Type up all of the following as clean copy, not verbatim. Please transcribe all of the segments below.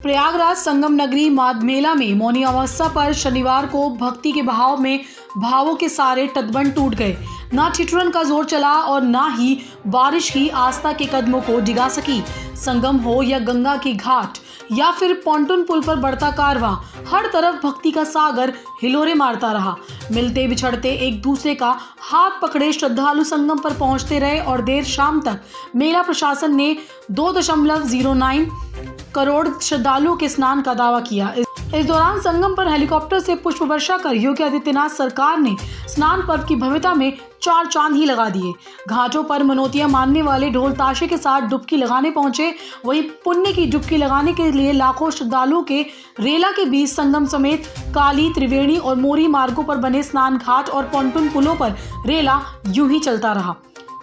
प्रयागराज संगम नगरी माघ मेला में मौनी अमावस्या पर शनिवार को भक्ति के बहाव में भावों के सारे तटबंध टूट गए। ना ठिठुरन का जोर चला और ना ही बारिश ही आस्था के कदमों को डिगा सकी। संगम हो या गंगा की घाट या फिर पॉन्टून पुल पर बढ़ता कारवां, हर तरफ भक्ति का सागर हिलोरे मारता रहा। मिलते बिछड़ते एक दूसरे का हाथ पकड़े श्रद्धालु संगम पर पहुंचते रहे और देर शाम तक मेला प्रशासन ने 2.09 करोड़ श्रद्धालुओं के स्नान का दावा किया। इस दौरान संगम पर हेलीकॉप्टर से पुष्प वर्षा कर योगी आदित्यनाथ सरकार ने स्नान पर्व की भव्यता में 4 चांद ही लगा दिए। घाटों पर मनौतियां मानने वाले ढोल ताशे के साथ डुबकी लगाने पहुंचे। वहीं पुण्य की डुबकी लगाने के लिए लाखों श्रद्धालुओं के रेला के बीच संगम समेत काली, त्रिवेणी और मोरी मार्गों पर बने स्नान घाट और पॉन्टून पुलों पर रेला यूं ही चलता रहा।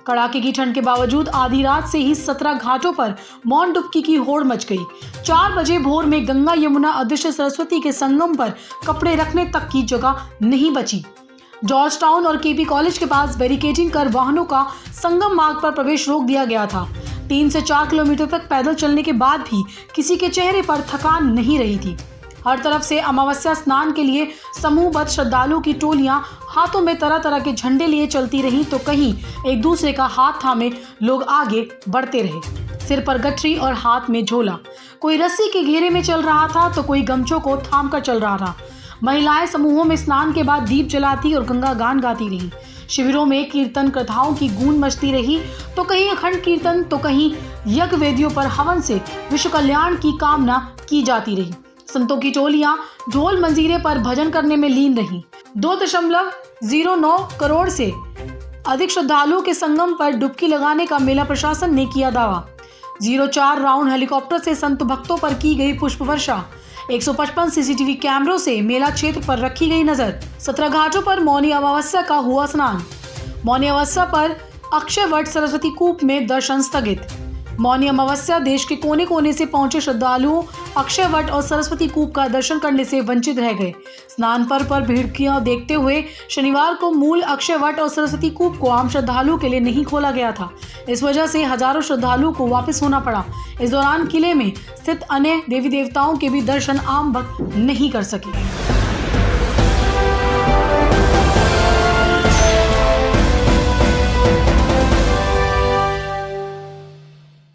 कड़ाके की ठंड के बावजूद आधी रात से ही 17 घाटों पर मौन डुबकी की होड़ मच गई। 4 बजे भोर में गंगा, यमुना, अदृश्य सरस्वती के संगम पर कपड़े रखने तक की जगह नहीं बची। जॉर्ज टाउन और केपी कॉलेज के पास बैरिकेडिंग कर वाहनों का संगम मार्ग पर प्रवेश रोक दिया गया था। 3 से 4 किलोमीटर तक पैदल चलने के बाद भी किसी के चेहरे पर थकान नहीं रही थी। हर तरफ से अमावस्या स्नान के लिए समूहबद्ध श्रद्धालुओं की टोलियां हाथों में तरह तरह के झंडे लिए चलती रहीं तो कहीं एक दूसरे का हाथ थामे लोग आगे बढ़ते रहे। सिर पर गठरी और हाथ में झोला, कोई रस्सी के घेरे में चल रहा था तो कोई गमछों को थाम कर चल रहा था। महिलाएं समूहों में स्नान के बाद दीप जलाती और गंगा गान गाती रहीं। शिविरों में कीर्तन कथाओं की गूंज मचती रही तो कहीं अखंड कीर्तन तो कहीं यज्ञ वेदियों पर हवन से विश्व कल्याण की कामना की जाती रही। संतों की टोलियां ढोल मंजीरे पर भजन करने में लीन रहीं। 2.09 करोड़ से अधिक श्रद्धालुओं के संगम पर डुबकी लगाने का मेला प्रशासन ने किया दावा। 04 राउंड हेलीकॉप्टर से संत भक्तों पर की गई पुष्प वर्षा। 155 सीसीटीवी कैमरों से मेला क्षेत्र पर रखी गई नजर। 17 घाटों पर मौनी अमावस्या का हुआ स्नान। मौनी अमावस्या पर अक्षय वट सरस्वती कूप में दर्शन स्थगित। मौनी अमावस्या देश के कोने कोने से पहुंचे श्रद्धालुओं अक्षय वट और सरस्वती कूप का दर्शन करने से वंचित रह गए। स्नान पर्व पर भीड़ की देखते हुए शनिवार को मूल अक्षय वट और सरस्वती कूप को आम श्रद्धालुओं के लिए नहीं खोला गया था। इस वजह से हजारों श्रद्धालुओं को वापस होना पड़ा। इस दौरान किले में स्थित अन्य देवी देवताओं के भी दर्शन आम भक्त नहीं कर सके।